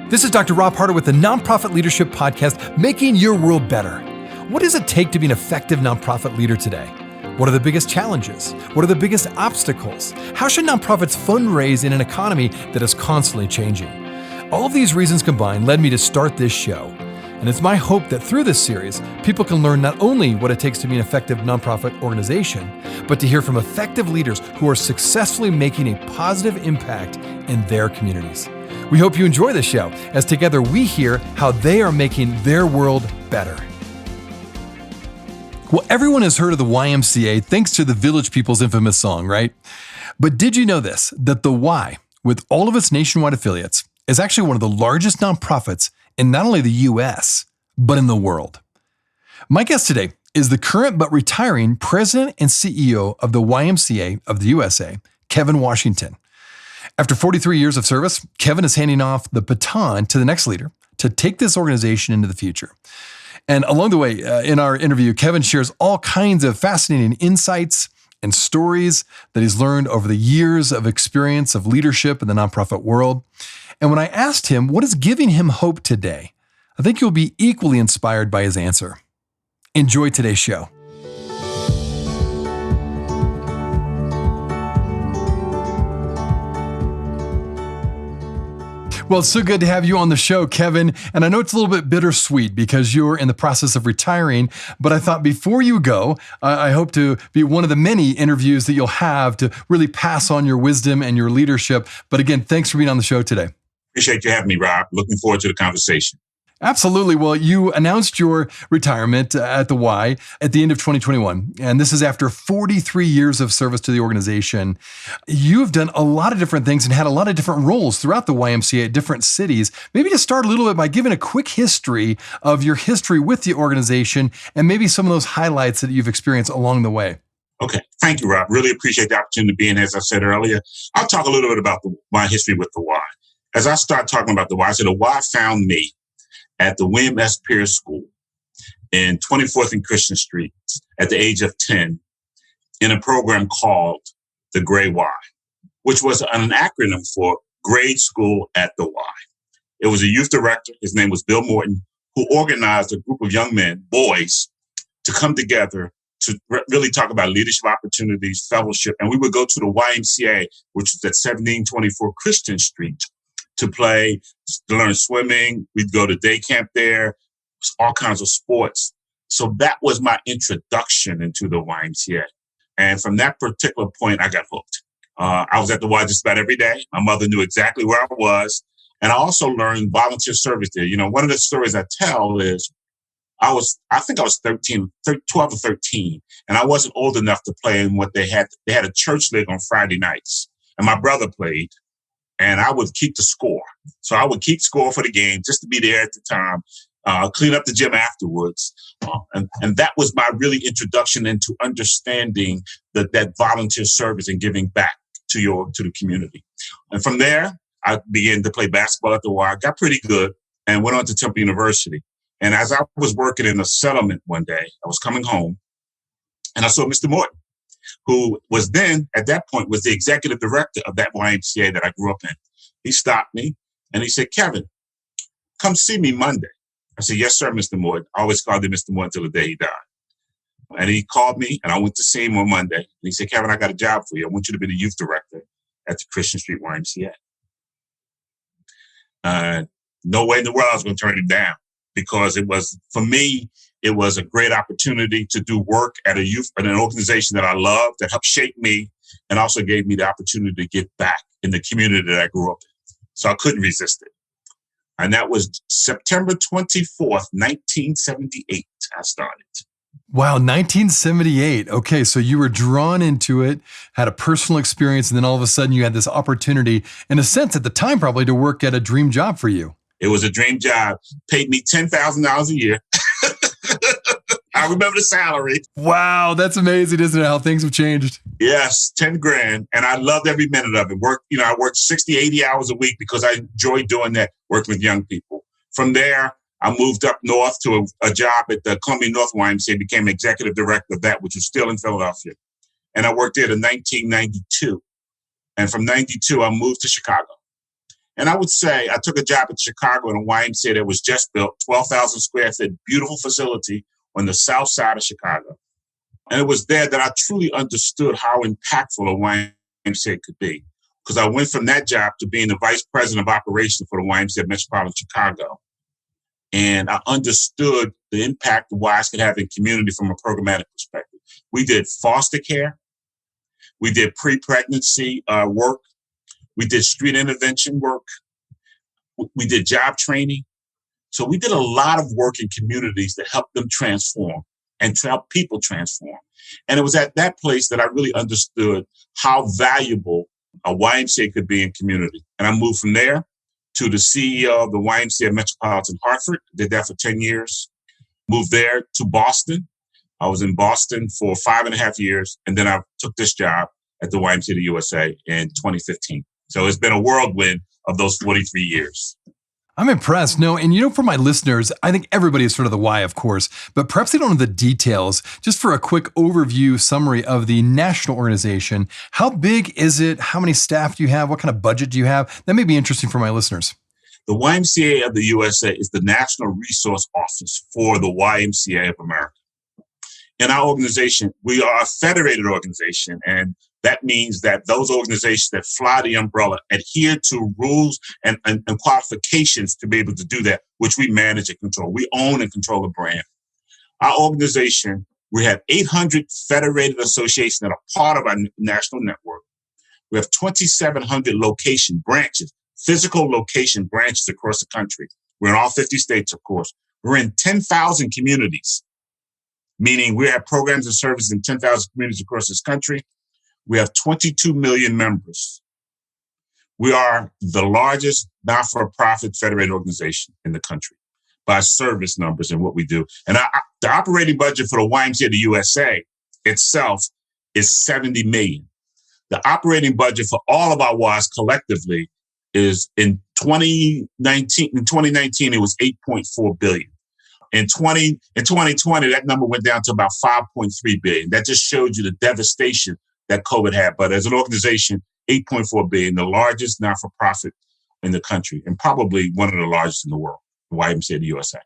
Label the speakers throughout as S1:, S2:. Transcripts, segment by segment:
S1: This is Dr. Rob Harder with the Nonprofit Leadership Podcast, Making Your World Better. What does it take to be an effective nonprofit leader today? What are the biggest challenges? What are the biggest obstacles? How should nonprofits fundraise in an economy that is constantly changing? All of these reasons combined led me to start this show. And it's my hope that through this series, people can learn not only what it takes to be an effective nonprofit organization, but to hear from effective leaders who are successfully making a positive impact in their communities. We hope you enjoy the show as together we hear how they are making their world better. Well, everyone has heard of the YMCA thanks to the Village People's infamous song, right? But did you know this, that the Y, with all of its nationwide affiliates, is actually one of the largest nonprofits in not only the US, but in the world? My guest today is the current but retiring president and CEO of the YMCA of the USA, Kevin Washington. After 43 years of service, Kevin is handing off the baton to the next leader to take this organization into the future. And along the way, in our interview, Kevin shares all kinds of fascinating insights and stories that he's learned over the years of experience of leadership in the nonprofit world. And when I asked him what is giving him hope today, I think you'll be equally inspired by his answer. Enjoy today's show. Well, it's so good to have you on the show, Kevin. And I know it's a little bit bittersweet because you're in the process of retiring, but I thought before you go, I hope to be one of the many interviews that you'll have to really pass on your wisdom and your leadership. But again, thanks for being on the show today.
S2: Appreciate you having me, Rob. Looking forward to the conversation.
S1: Absolutely. Well, you announced your retirement at the Y at the end of 2021, and this is after 43 years of service to the organization. You've done a lot of different things and had a lot of different roles throughout the YMCA at different cities. Maybe to start a little bit by giving a quick history of your history with the organization and maybe some of those highlights that you've experienced along the way.
S2: Okay. Thank you, Rob. Really appreciate the opportunity to be in. As I said earlier, I'll talk a little bit about my history with the Y. As I start talking about the Y, so the Y found me at the William S. Pierce School in 24th and Christian Street at the age of 10 in a program called the Gray Y, which was an acronym for Grade School at the Y. It was a youth director, his name was Bill Morton, who organized a group of young men, boys, to come together to really talk about leadership opportunities, fellowship. And we would go to the YMCA, which was at 1724 Christian Street, to play, to learn swimming. We'd go to day camp there, all kinds of sports. So that was my introduction into the YMCA. And from that particular point, I got hooked. I was at the Y just about every day. My mother knew exactly where I was. And I also learned volunteer service there. You know, one of the stories I tell is I think I was 12 or 13, and I wasn't old enough to play in what they had. They had a church league on Friday nights, and my brother played. And I would keep the score. So I would keep score for the game just to be there at the time, clean up the gym afterwards. And that was my really introduction into understanding that volunteer service and giving back to the community. And from there, I began to play basketball at the Y, got pretty good, and went on to Temple University. And as I was working in a settlement one day, I was coming home, and I saw Mr. Morton, who was then, at that point, was the executive director of that YMCA that I grew up in. He stopped me and he said, "Kevin, come see me Monday." I said, "Yes, sir, Mr. Morton." I always called him Mr. Morton until the day he died. And he called me and I went to see him on Monday. And he said, "Kevin, I got a job for you. I want you to be the youth director at the Christian Street YMCA." No way in the world I was going to turn him down, because for me, it was a great opportunity to do work at an organization that I loved, that helped shape me, and also gave me the opportunity to give back in the community that I grew up in. So I couldn't resist it. And that was September 24th, 1978, I started.
S1: Wow, 1978. Okay, so you were drawn into it, had a personal experience, and then all of a sudden you had this opportunity, in a sense at the time probably, to work at a dream job for you.
S2: It was a dream job. Paid me $10,000 a year. I remember the salary.
S1: Wow, that's amazing, isn't it? How things have changed.
S2: Yes, 10 grand. And I loved every minute of it. I worked 60, 80 hours a week because I enjoyed doing that, working with young people. From there, I moved up north to a job at the Columbia North YMCA, became executive director of that, which was still in Philadelphia. And I worked there to 1992. And from 92, I moved to Chicago. And I would say I took a job in Chicago in a YMCA that was just built, 12,000 square feet, beautiful facility on the south side of Chicago. And it was there that I truly understood how impactful a YMCA could be. Because I went from that job to being the vice president of operations for the YMCA of Metropolitan Chicago. And I understood the impact the Ys could have in community from a programmatic perspective. We did foster care. We did pre-pregnancy work. We did street intervention work. We did job training. So we did a lot of work in communities that helped them transform and to help people transform. And it was at that place that I really understood how valuable a YMCA could be in community. And I moved from there to the CEO of the YMCA Metropolitan Hartford, did that for 10 years. Moved there to Boston. I was in Boston for 5.5 years. And then I took this job at the YMCA of the USA in 2015. So it's been a whirlwind of those 43 years.
S1: I'm impressed. No, and for my listeners, I think everybody is sort of the why, of course, but perhaps they don't know the details. Just for a quick overview summary of the national organization, how big is it? How many staff do you have? What kind of budget do you have? That may be interesting for my listeners.
S2: The YMCA of the USA is the National Resource Office for the YMCA of America. In our organization, we are a federated organization, and that means that those organizations that fly the umbrella adhere to rules and qualifications to be able to do that, which we manage and control. We own and control the brand. Our organization, we have 800 federated associations that are part of our national network. We have 2,700 location branches, physical location branches across the country. We're in all 50 states, of course. We're in 10,000 communities, meaning we have programs and services in 10,000 communities across this country. We have 22 million members. We are the largest not-for-profit federated organization in the country by service numbers and what we do. And the operating budget for the YMCA of the USA itself is $70 million. The operating budget for all of our Ys collectively is in 2019. In 2019, it was $8.4 billion. In 2020, that number went down to about $5.3 billion. That just showed you the devastation that COVID had. But as an organization, $8.4 billion, the largest not-for-profit in the country, and probably one of the largest in the world, the YMCA of the USA.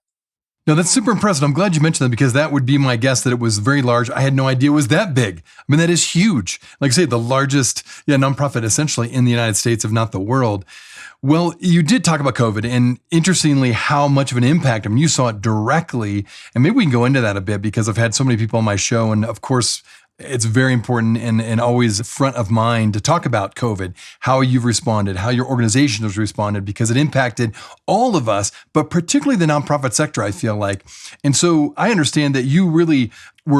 S1: No, that's super impressive. I'm glad you mentioned that because that would be my guess that it was very large. I had no idea it was that big. I mean, that is huge. Like I say, the largest nonprofit essentially in the United States, if not the world. Well, you did talk about COVID and interestingly, how much of an impact, you saw it directly. And maybe we can go into that a bit because I've had so many people on my show. And of course, it's very important and always front of mind to talk about COVID, how you've responded, how your organization has responded, because it impacted all of us, but particularly the nonprofit sector, I feel like. And so I understand that you really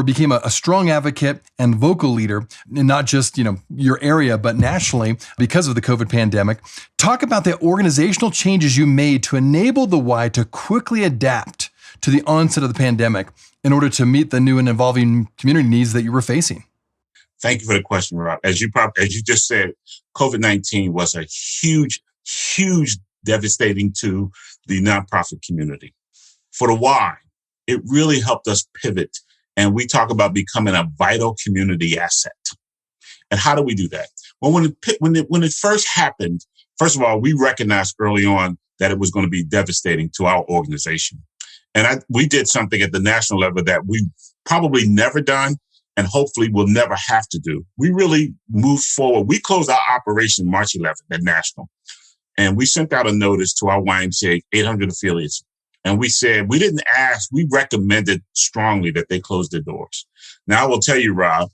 S1: became a strong advocate and vocal leader, and not just, your area, but nationally because of the COVID pandemic. Talk about the organizational changes you made to enable the Y to quickly adapt to the onset of the pandemic in order to meet the new and evolving community needs that you were facing.
S2: Thank you for the question, Rob. As you just said, COVID-19 was a huge, huge devastating to the nonprofit community. For the Y, it really helped us pivot, and we talk about becoming a vital community asset. And how do we do that? Well, when it first happened, first of all, we recognized early on that it was going to be devastating to our organization. And we did something at the national level that we probably never done and hopefully will never have to do. We really moved forward. We closed our operation March 11th at national. And we sent out a notice to our YMCA 800 affiliates. And we said, we didn't ask, we recommended strongly that they close their doors. Now, I will tell you, Rob,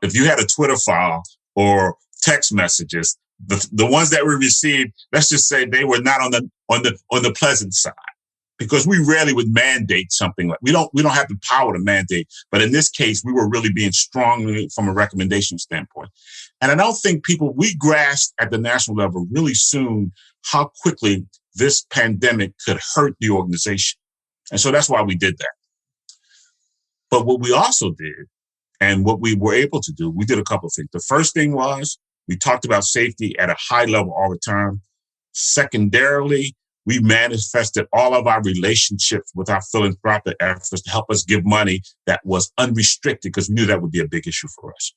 S2: if you had a Twitter file or text messages, the ones that we received, let's just say they were not on the pleasant side. Because we rarely would mandate something like we don't have the power to mandate, but in this case, we were really being strong from a recommendation standpoint. And I don't think we grasped at the national level really soon how quickly this pandemic could hurt the organization. And so that's why we did that. But what we also did, and what we were able to do, we did a couple of things. The first thing was we talked about safety at a high level all the time. Secondarily, we manifested all of our relationships with our philanthropic efforts to help us give money that was unrestricted because we knew that would be a big issue for us.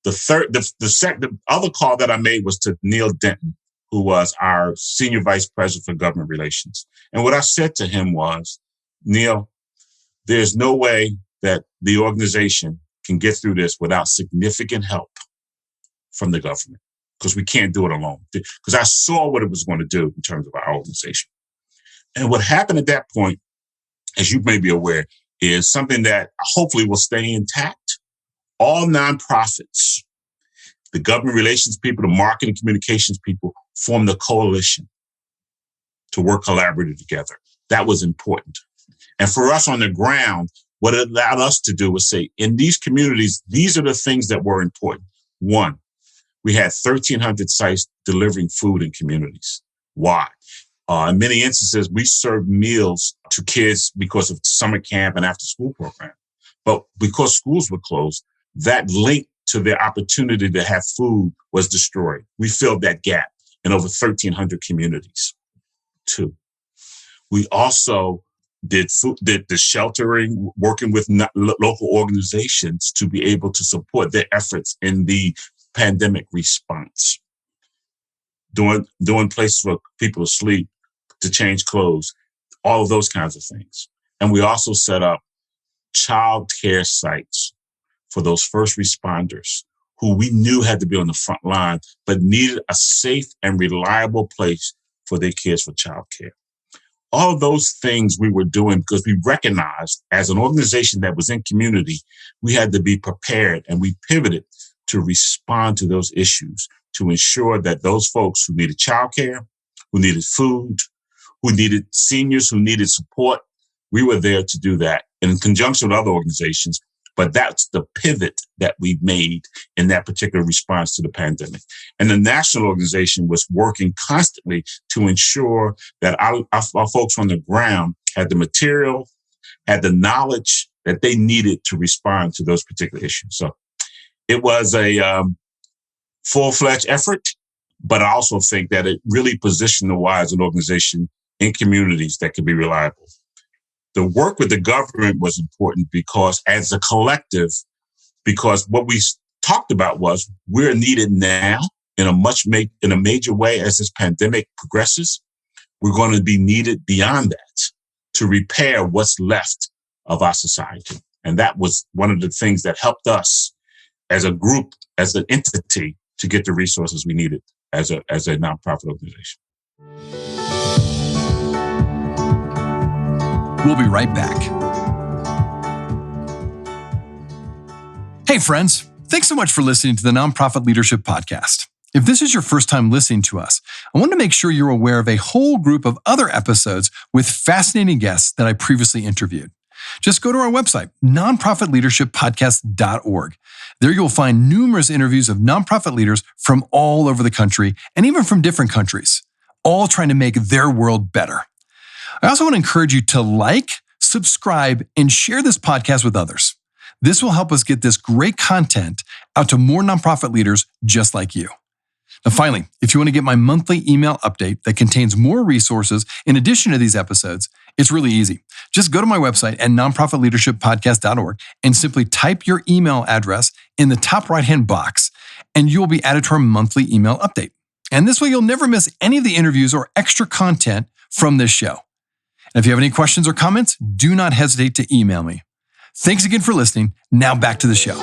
S2: The other call that I made was to Neil Denton, who was our senior vice president for government relations. And what I said to him was, Neil, there's no way that the organization can get through this without significant help from the government, because we can't do it alone. Because I saw what it was going to do in terms of our organization. And what happened at that point, as you may be aware, is something that hopefully will stay intact. All nonprofits, the government relations people, the marketing communications people, formed a coalition to work collaboratively together. That was important. And for us on the ground, what it allowed us to do was say, in these communities, these are the things that were important. One, we had 1,300 sites delivering food in communities. Why? In many instances, we served meals to kids because of summer camp and after school program. But because schools were closed, that link to their opportunity to have food was destroyed. We filled that gap in over 1,300 communities. Two, we also did the sheltering, working with local organizations to be able to support their efforts in the pandemic response. Doing places for people to sleep, to change clothes, all of those kinds of things. And we also set up child care sites for those first responders who we knew had to be on the front line, but needed a safe and reliable place for their kids for child care. All of those things we were doing because we recognized as an organization that was in community, we had to be prepared, and we pivoted to respond to those issues to ensure that those folks who needed childcare, who needed food, who needed seniors, who needed support, we were there to do that in conjunction with other organizations. But that's the pivot that we made in that particular response to the pandemic. And the national organization was working constantly to ensure that our folks on the ground had the material, had the knowledge that they needed to respond to those particular issues. So it was a full-fledged effort, but I also think that it really positioned the Y as an organization in communities that could be reliable. The work with the government was important because as a collective, because what we talked about was we're needed now in a major way as this pandemic progresses. We're going to be needed beyond that to repair what's left of our society. And that was one of the things that helped us as a group, as an entity, to get the resources we needed as a nonprofit organization.
S1: We'll be right back. Hey, friends. Thanks so much for listening to the Nonprofit Leadership Podcast. If this is your first time listening to us, I want to make sure you're aware of a whole group of other episodes with fascinating guests that I previously interviewed. Just go to our website, nonprofitleadershippodcast.org. There you'll find numerous interviews of nonprofit leaders from all over the country and even from different countries, all trying to make their world better. I also want to encourage you to like, subscribe, and share this podcast with others. This will help us get this great content out to more nonprofit leaders just like you. Now, finally, if you want to get my monthly email update that contains more resources in addition to these episodes, it's really easy. Just go to my website at nonprofitleadershippodcast.org and simply type your email address in the top right-hand box, and you'll be added to our monthly email update. And this way, you'll never miss any of the interviews or extra content from this show. And if you have any questions or comments, do not hesitate to email me. Thanks again for listening. Now back to the show.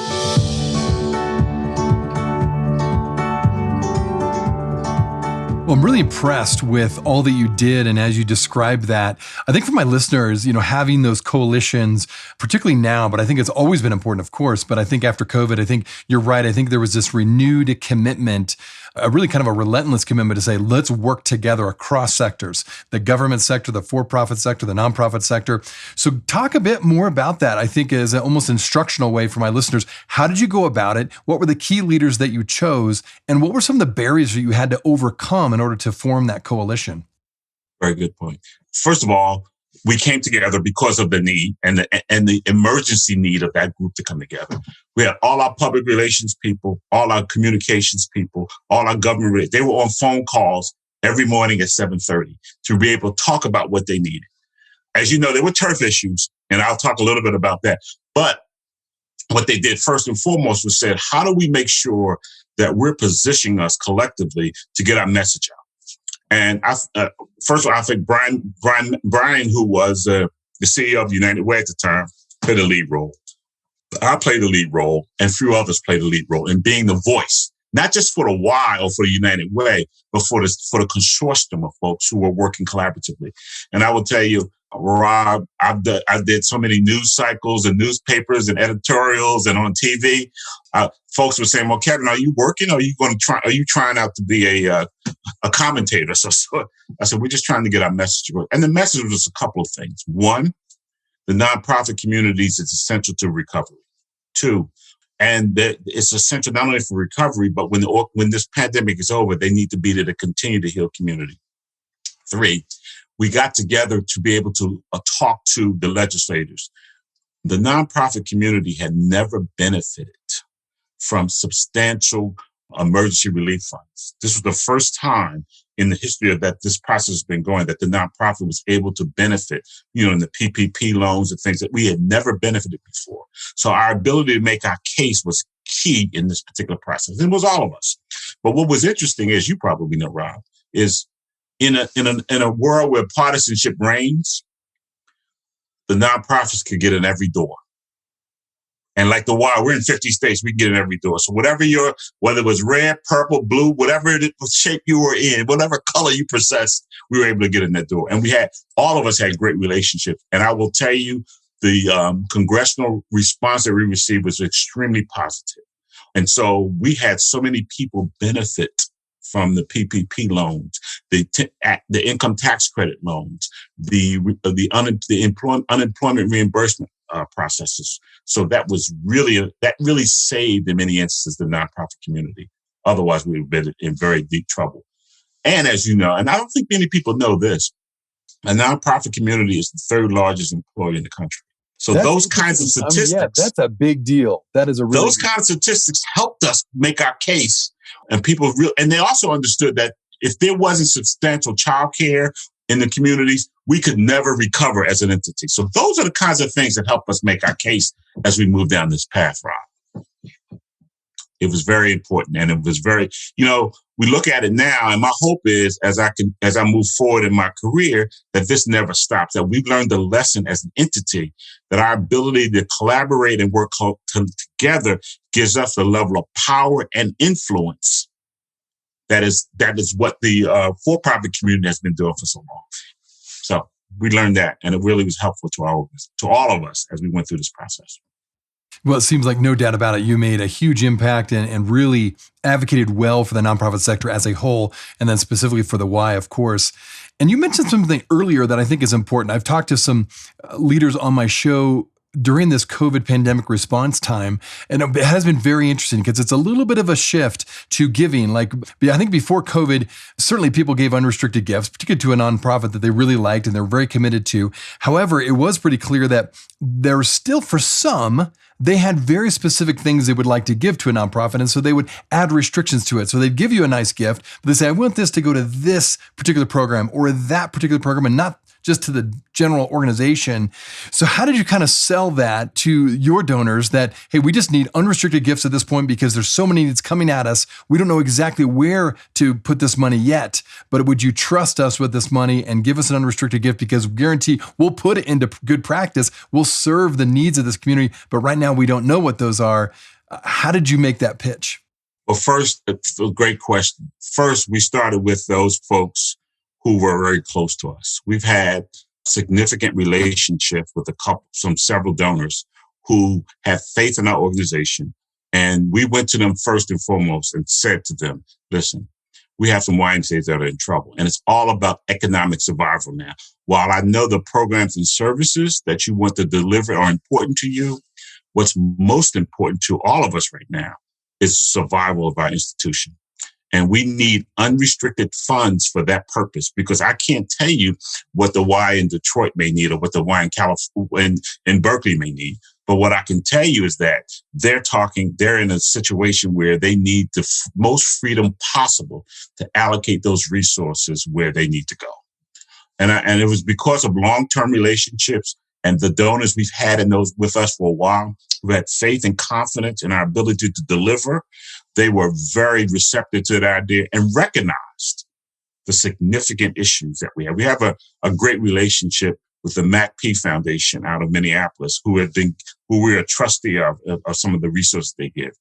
S1: Well, I'm really impressed with all that you did. And as you described that, I think for my listeners, having those coalitions, particularly now, but I think it's always been important, of course. But I think after COVID, I think you're right. I think there was this renewed commitment, a really kind of a relentless commitment to say, let's work together across sectors, the government sector, the for-profit sector, the nonprofit sector. So talk a bit more about that, I think, as an almost instructional way for my listeners. How did you go about it? What were the key leaders that you chose? And what were some of the barriers that you had to overcome in order to form that coalition?
S2: Very good point. First of all, we came together because of the need and the emergency need of that group to come together. We had all our public relations people, all our communications people, all our government. They were on phone calls every morning at 7:30 to be able to talk about what they needed. As you know, there were turf issues, and I'll talk a little bit about that. But what they did first and foremost was said, how do we make sure that we're positioning us collectively to get our message out? And first of all, I think Brian, who was the CEO of United Way at the time, played a lead role. I played a lead role, and a few others played a lead role in being the voice, not just for the Y or for the United Way, but for the consortium of folks who were working collaboratively. And I will tell you, Rob, I did so many news cycles and newspapers and editorials and on TV. Folks were saying, "Well, Kevin, are you working? Or are you trying out to be a commentator?" So I said, "We're just trying to get our message." And the message was a couple of things. One, the nonprofit communities is essential to recovery. Two, and that it's essential not only for recovery, but when this pandemic is over, they need to be there to continue to heal community. Three, we got together to be able to talk to the legislators. The nonprofit community had never benefited from substantial emergency relief funds. This was the first time in the history of that this process has been going that the nonprofit was able to benefit, in the PPP loans and things that we had never benefited before. So our ability to make our case was key in this particular process. It was all of us. But what was interesting, as you probably know, Rob, is in a world where partisanship reigns, the nonprofits could get in every door. And like the Y, we're in 50 states, we can get in every door. So whether it was red, purple, blue, whatever shape you were in, whatever color you possessed, we were able to get in that door. And all of us had great relationships. And I will tell you, the congressional response that we received was extremely positive. And so we had so many people benefit from the PPP loans, the income tax credit loans, the unemployment reimbursement processes. So that really saved in many instances the nonprofit community. Otherwise, we would have been in very deep trouble. And as you know, and I don't think many people know this, a nonprofit community is the third largest employer in the country. So those kinds of statistics,
S1: that's a big deal. That is
S2: those kind of statistics helped us make our case. And and they also understood that if there wasn't substantial childcare in the communities, we could never recover as an entity. So those are the kinds of things that help us make our case as we move down this path, Rob. It was very important. And it was very, we look at it now, and my hope is as I move forward in my career, that this never stops, that we've learned the lesson as an entity, that our ability to collaborate and work together gives us a level of power and influence. That is what the for-profit community has been doing for so long. So we learned that, and it really was helpful to all of us as we went through this process.
S1: Well, it seems like no doubt about it, you made a huge impact and really advocated well for the nonprofit sector as a whole, and then specifically for the Y, of course. And you mentioned something earlier that I think is important. I've talked to some leaders on my show during this COVID pandemic response time, and it has been very interesting because it's a little bit of a shift to giving. Like, I think before COVID, certainly people gave unrestricted gifts, particularly to a nonprofit that they really liked and they're very committed to. However, it was pretty clear that there was still, for some, they had very specific things they would like to give to a nonprofit. And so they would add restrictions to it. So they'd give you a nice gift, but they say, I want this to go to this particular program or that particular program and not just to the general organization. So how did you kind of sell that to your donors that, hey, we just need unrestricted gifts at this point because there's so many needs coming at us. We don't know exactly where to put this money yet, but would you trust us with this money and give us an unrestricted gift because we guarantee we'll put it into good practice. We'll serve the needs of this community, but right now we don't know what those are. How did you make that pitch?
S2: Well, first, it's a great question. First, we started with those folks who were very close to us. We've had significant relationship with several donors who have faith in our organization. And we went to them first and foremost and said to them, listen, we have some YMCAs that are in trouble. And it's all about economic survival now. While I know the programs and services that you want to deliver are important to you, what's most important to all of us right now is survival of our institution. And we need unrestricted funds for that purpose, because I can't tell you what the Y in Detroit may need or what the Y in California, in Berkeley may need. But what I can tell you is that they're in a situation where they need the most freedom possible to allocate those resources where they need to go. And it was because of long-term relationships and the donors we've had with us for a while, who had faith and confidence in our ability to deliver. They were very receptive to the idea and recognized the significant issues that we have. We have a great relationship with the MacP Foundation out of Minneapolis, who we're a trustee of some of the resources they give.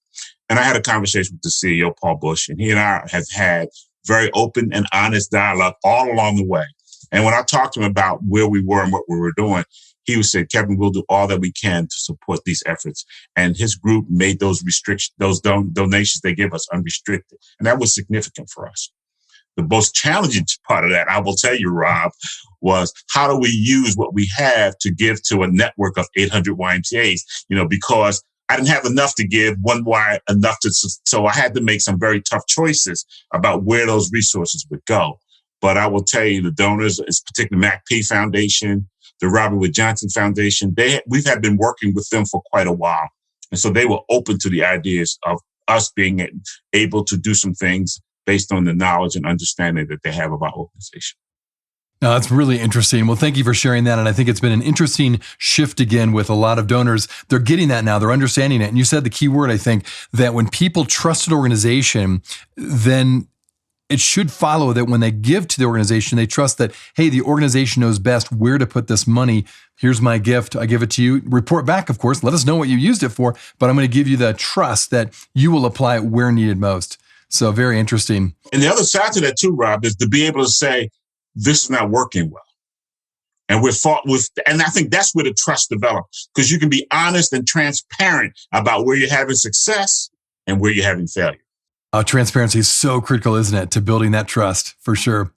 S2: And I had a conversation with the CEO, Paul Bush, and he and I have had very open and honest dialogue all along the way. And when I talked to him about where we were and what we were doing, he would say, Kevin, we'll do all that we can to support these efforts. And his group made those donations they give us unrestricted. And that was significant for us. The most challenging part of that, I will tell you, Rob, was how do we use what we have to give to a network of 800 YMCAs, because I didn't have enough to give so I had to make some very tough choices about where those resources would go. But I will tell you, the donors, particularly MacP Foundation, the Robert Wood Johnson Foundation, we've been working with them for quite a while. And so they were open to the ideas of us being able to do some things based on the knowledge and understanding that they have of our organization.
S1: No, that's really interesting. Well, thank you for sharing that. And I think it's been an interesting shift again with a lot of donors. They're getting that now. They're understanding it. And you said the key word, I think, that when people trust an organization, then it should follow that when they give to the organization, they trust that, hey, the organization knows best where to put this money. Here's my gift. I give it to you. Report back, of course. Let us know what you used it for, but I'm going to give you the trust that you will apply it where needed most. So very interesting.
S2: And the other side to that too, Rob, is to be able to say, this is not working well. And and I think that's where the trust develops, because you can be honest and transparent about where you're having success and where you're having failure.
S1: Transparency is so critical, isn't it, to building that trust, for sure.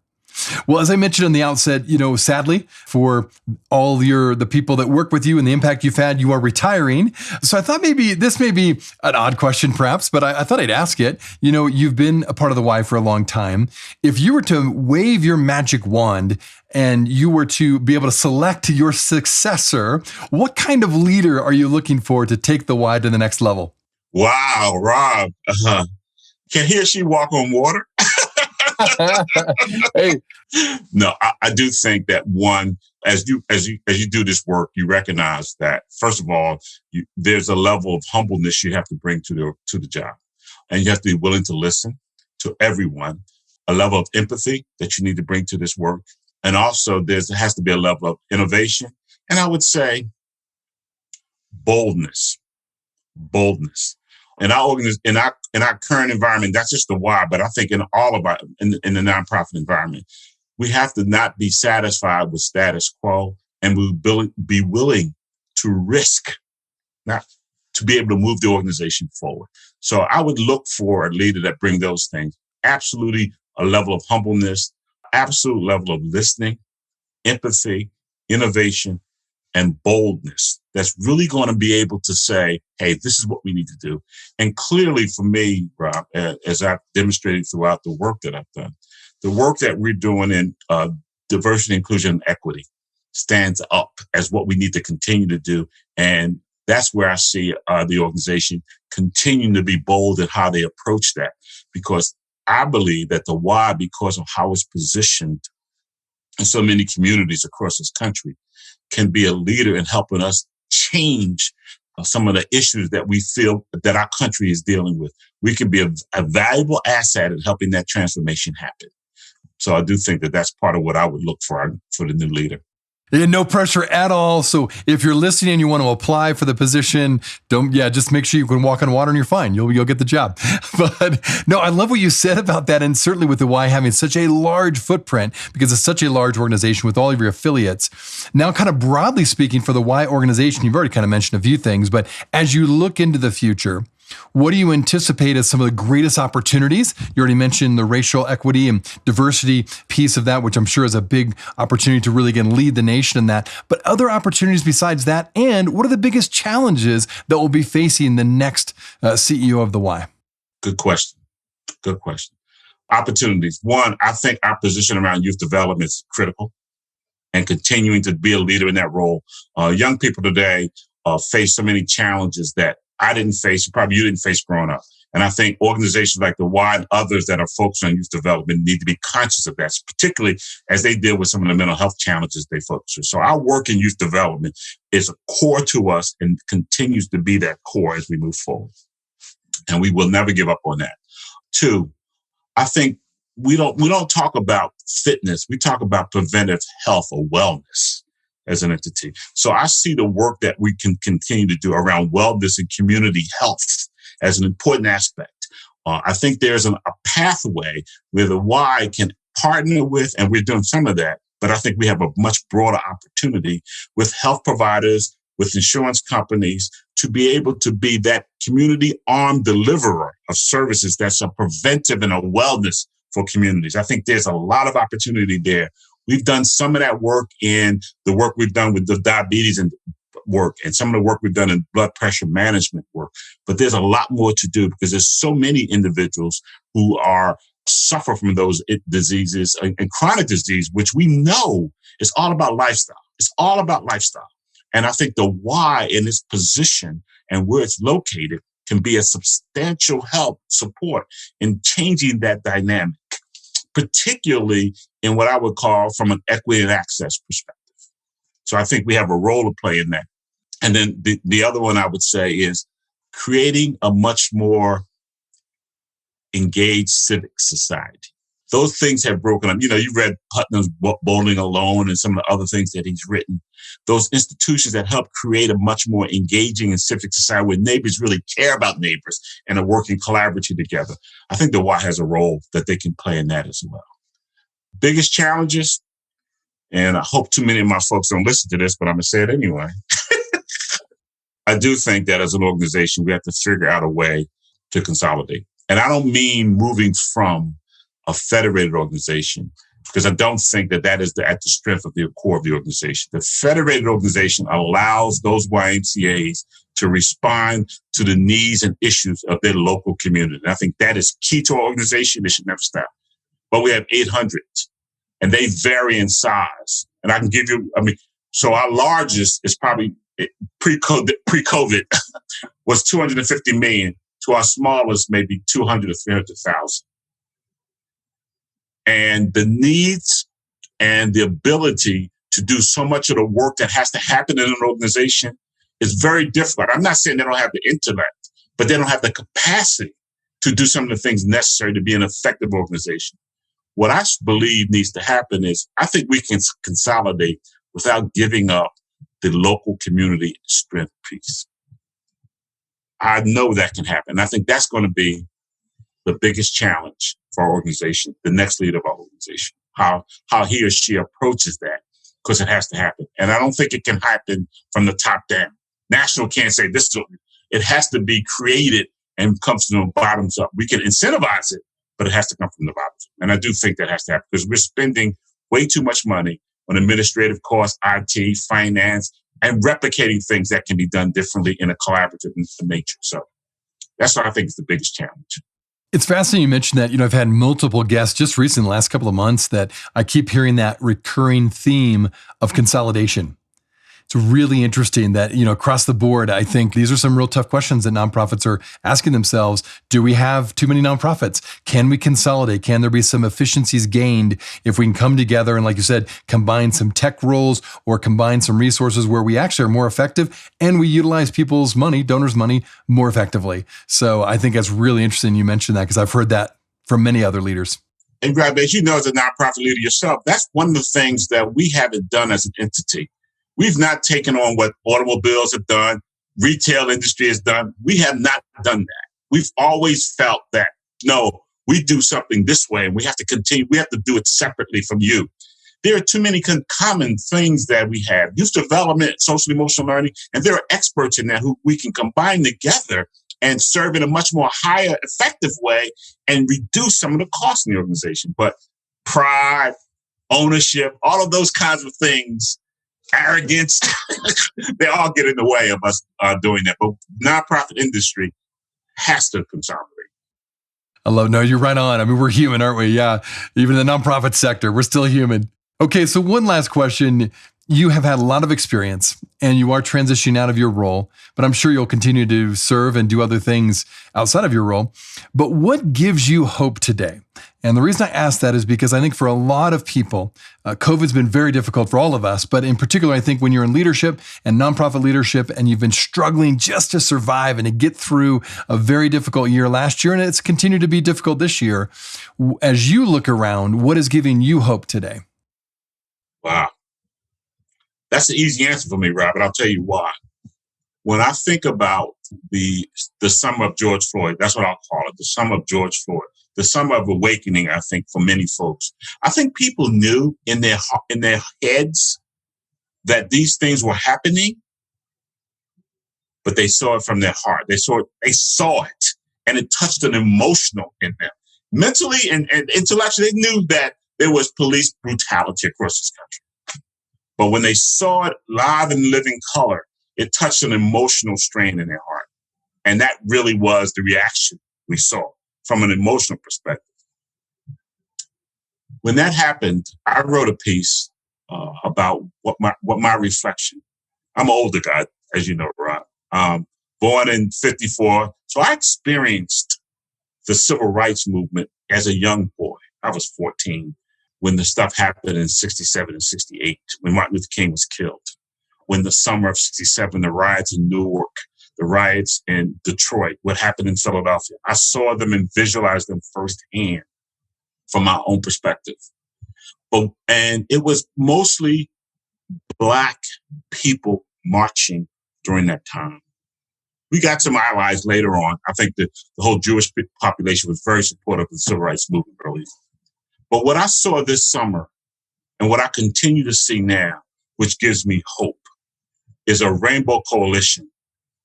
S1: Well, as I mentioned in the outset, sadly, for all the people that work with you and the impact you've had, you are retiring. So I thought maybe this may be an odd question, perhaps, but I thought I'd ask it. You've been a part of the Y for a long time. If you were to wave your magic wand and you were to be able to select your successor, what kind of leader are you looking for to take the Y to the next level?
S2: Wow, Rob. Can he or she walk on water?
S1: Hey.
S2: No, I do think that one, as you do this work, you recognize that, first of all, there's a level of humbleness you have to bring to the job. And you have to be willing to listen to everyone, a level of empathy that you need to bring to this work. And also there has to be a level of innovation. And I would say boldness. In our current environment, that's just the why. But I think in all of in the nonprofit environment, we have to not be satisfied with status quo, and we'll be willing to risk, not to be able to move the organization forward. So I would look for a leader that brings those things. Absolutely a level of humbleness, absolute level of listening, empathy, innovation, and boldness that's really going to be able to say, hey, this is what we need to do. And clearly for me, Rob, as I've demonstrated throughout the work that I've done, the work that we're doing in diversity, inclusion, and equity stands up as what we need to continue to do. And that's where I see the organization continuing to be bold in how they approach that. Because I believe that the Y, because of how it's positioned in so many communities across this country, can be a leader in helping us change some of the issues that we feel that our country is dealing with. We can be a valuable asset in helping that transformation happen. So I do think that that's part of what I would look for the new leader.
S1: And no pressure at all. So if you're listening and you want to apply for the position, just make sure you can walk on water and you're fine. You'll get the job. But no, I love what you said about that. And certainly with the Y having such a large footprint, because it's such a large organization with all of your affiliates. Now, kind of broadly speaking for the Y organization, you've already kind of mentioned a few things, but as you look into the future, what do you anticipate as some of the greatest opportunities? You already mentioned the racial equity and diversity piece of that, which I'm sure is a big opportunity to really, again, lead the nation in that. But other opportunities besides that, and what are the biggest challenges that will be facing the next CEO of the Y?
S2: Good question. Opportunities. One, I think our position around youth development is critical, and continuing to be a leader in that role. Young people today face so many challenges that I didn't face, probably you didn't face growing up. And I think organizations like the Y and others that are focused on youth development need to be conscious of that, particularly as they deal with some of the mental health challenges they focus on. So our work in youth development is a core to us and continues to be that core as we move forward. And we will never give up on that. Two, I think we don't talk about fitness. We talk about preventive health or wellness as an entity. So I see the work that we can continue to do around wellness and community health as an important aspect. I think there's a pathway where the Y can partner with, and we're doing some of that, but I think we have a much broader opportunity with health providers, with insurance companies, to be able to be that community arm deliverer of services that's a preventive and a wellness for communities. I think there's a lot of opportunity there. We've done some of that work in the work we've done with the diabetes and work, and some of the work we've done in blood pressure management work. But there's a lot more to do because there's so many individuals who suffer from those diseases and chronic disease, which we know is all about lifestyle. It's all about lifestyle. And I think the Y in its position and where it's located can be a substantial help, support in changing that dynamic, particularly in what I would call from an equity and access perspective. So I think we have a role to play in that. And then the other one I would say is creating a much more engaged civic society. Those things have broken up. You read Putnam's Bowling Alone and some of the other things that he's written. Those institutions that help create a much more engaging and civic society where neighbors really care about neighbors and are working collaboratively together. I think the Y has a role that they can play in that as well. Biggest challenges, and I hope too many of my folks don't listen to this, but I'm going to say it anyway. I do think that as an organization, we have to figure out a way to consolidate. And I don't mean moving from a federated organization, because I don't think that is at the strength of the core of the organization. The federated organization allows those YMCAs to respond to the needs and issues of their local community. And I think that is key to our organization. It should never stop. But we have 800, and they vary in size. And I can give you, so our largest is probably pre-COVID was 250 million. To our smallest, maybe 200 or 300,000. And the needs and the ability to do so much of the work that has to happen in an organization is very difficult. I'm not saying they don't have the intellect, but they don't have the capacity to do some of the things necessary to be an effective organization. What I believe needs to happen is I think we can consolidate without giving up the local community strength piece. I know that can happen. I think that's going to be the biggest challenge for our organization, the next leader of our organization, how he or she approaches that, because it has to happen. And I don't think it can happen from the top down. National can't say this. It has to be created and comes from the bottoms up. We can incentivize it, but it has to come from the bottoms up. And I do think that has to happen because we're spending way too much money on administrative costs, IT, finance, and replicating things that can be done differently in a collaborative nature. So that's what I think is the biggest challenge.
S1: It's fascinating you mentioned that. I've had multiple guests just recently, the last couple of months, that I keep hearing that recurring theme of consolidation. It's really interesting that, across the board, I think these are some real tough questions that nonprofits are asking themselves. Do we have too many nonprofits? Can we consolidate? Can there be some efficiencies gained if we can come together and, like you said, combine some tech roles or combine some resources where we actually are more effective and we utilize people's money, donors' money, more effectively? So I think that's really interesting you mentioned that, because I've heard that from many other leaders.
S2: And Brad, as you know, as a nonprofit leader yourself, that's one of the things that we haven't done as an entity. We've not taken on what automobiles have done, retail industry has done. We have not done that. We've always felt that, no, we do something this way and we have to continue. We have to do it separately from you. There are too many common things that we have. Youth development, social emotional learning, and there are experts in that who we can combine together and serve in a much more higher effective way and reduce some of the costs in the organization. But pride, ownership, all of those kinds of things, arrogance, they all get in the way of us doing that. But nonprofit industry has to consolidate.
S1: No, you're right on. We're human, aren't we? Yeah. Even in the nonprofit sector, we're still human. Okay, so one last question. you have had a lot of experience and you are transitioning out of your role, but I'm sure you'll continue to serve and do other things outside of your role. But what gives you hope today? And the reason I ask that is because I think for a lot of people, COVID's been very difficult for all of us. But in particular, I think when you're in leadership and nonprofit leadership and you've been struggling just to survive and to get through a very difficult year last year, and it's continued to be difficult this year, as you look around, what is giving you hope today?
S2: Wow. That's an easy answer for me, Robert. I'll tell you why. When I think about the summer of George Floyd, that's what I'll call it, the summer of George Floyd, the summer of awakening, I think, for many folks. I think people knew in their heads that these things were happening, but they saw it from their heart. They saw it, and it touched an emotional in them. Mentally and intellectually, they knew that there was police brutality across this country. But when they saw it live and living color, it touched an emotional strain in their heart. And that really was the reaction we saw from an emotional perspective. When that happened, I wrote a piece about what my reflection. I'm an older guy, as you know, Rob. Born in 54. So I experienced the civil rights movement as a young boy. I was 14 when the stuff happened in 67 and 68, when Martin Luther King was killed. When the summer of 67, the riots in Newark, the riots in Detroit, what happened in Philadelphia. I saw them and visualized them firsthand from my own perspective. And it was mostly Black people marching during that time. We got some allies later on. I think that the whole Jewish population was very supportive of the civil rights movement early. But what I saw this summer and what I continue to see now, which gives me hope, is a rainbow coalition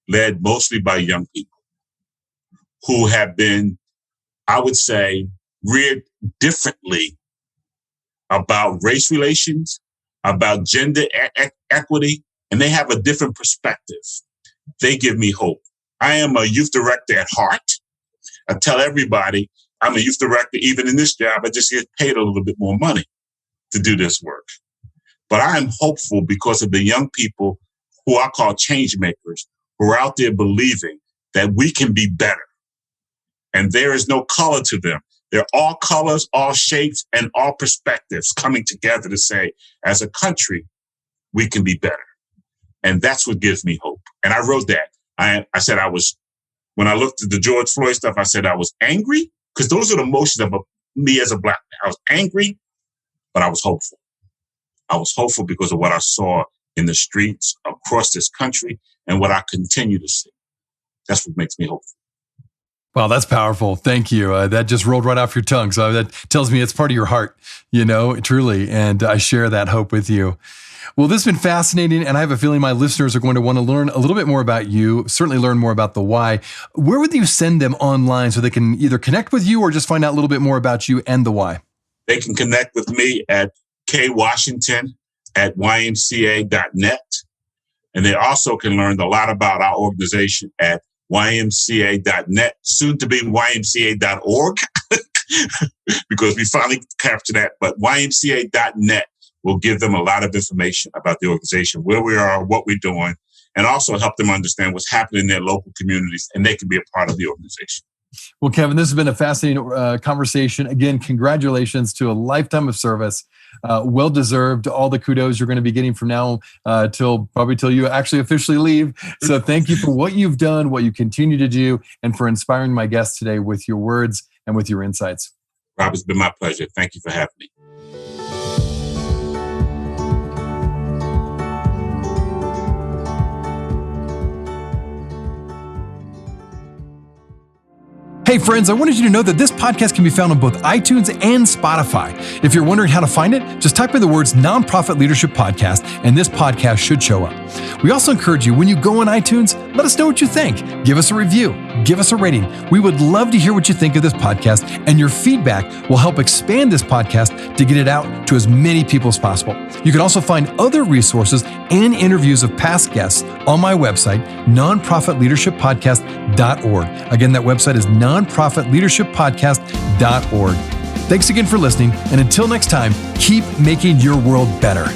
S2: led mostly by young people who have been, I would say, reared differently about race relations, about gender equity, and they have a different perspective. They give me hope. I am a youth director at heart. I tell everybody I'm a youth director, even in this job. I just get paid a little bit more money to do this work. But I am hopeful because of the young people who I call change makers, who are out there believing that we can be better. And there is no color to them. They're all colors, all shapes, and all perspectives coming together to say, as a country, we can be better. And that's what gives me hope. And I wrote that. I said when I looked at the George Floyd stuff, I said I was angry, because those are the emotions of me as a Black man. I was angry, but I was hopeful. I was hopeful because of what I saw in the streets across this country and what I continue to see. That's what makes me hopeful.
S1: Wow, that's powerful. Thank you. That just rolled right off your tongue. So that tells me it's part of your heart, truly. And I share that hope with you. Well, this has been fascinating, and I have a feeling my listeners are going to want to learn a little bit more about you, certainly learn more about the why. Where would you send them online so they can either connect with you or just find out a little bit more about you and the why?
S2: They can connect with me at kwashington@ymca.net. And they also can learn a lot about our organization at YMCA.net, soon to be YMCA.org, because we finally captured that. But YMCA.net will give them a lot of information about the organization, where we are, what we're doing, and also help them understand what's happening in their local communities, and they can be a part of the organization.
S1: Well, Kevin, this has been a fascinating conversation. Again, congratulations to a lifetime of service. Well-deserved, all the kudos you're going to be getting from now till you actually officially leave. So thank you for what you've done, what you continue to do, and for inspiring my guests today with your words and with your insights.
S2: Rob, it's been my pleasure. Thank you for having me.
S1: Hey friends, I wanted you to know that this podcast can be found on both iTunes and Spotify. If you're wondering how to find it, just type in the words Nonprofit Leadership Podcast and this podcast should show up. We also encourage you, when you go on iTunes, let us know what you think. Give us a review. Give us a rating. We would love to hear what you think of this podcast, and your feedback will help expand this podcast to get it out to as many people as possible. You can also find other resources and interviews of past guests on my website, nonprofitleadershippodcast.org. Again, that website is nonprofitleadershippodcast.org. Thanks again for listening, and until next time, keep making your world better.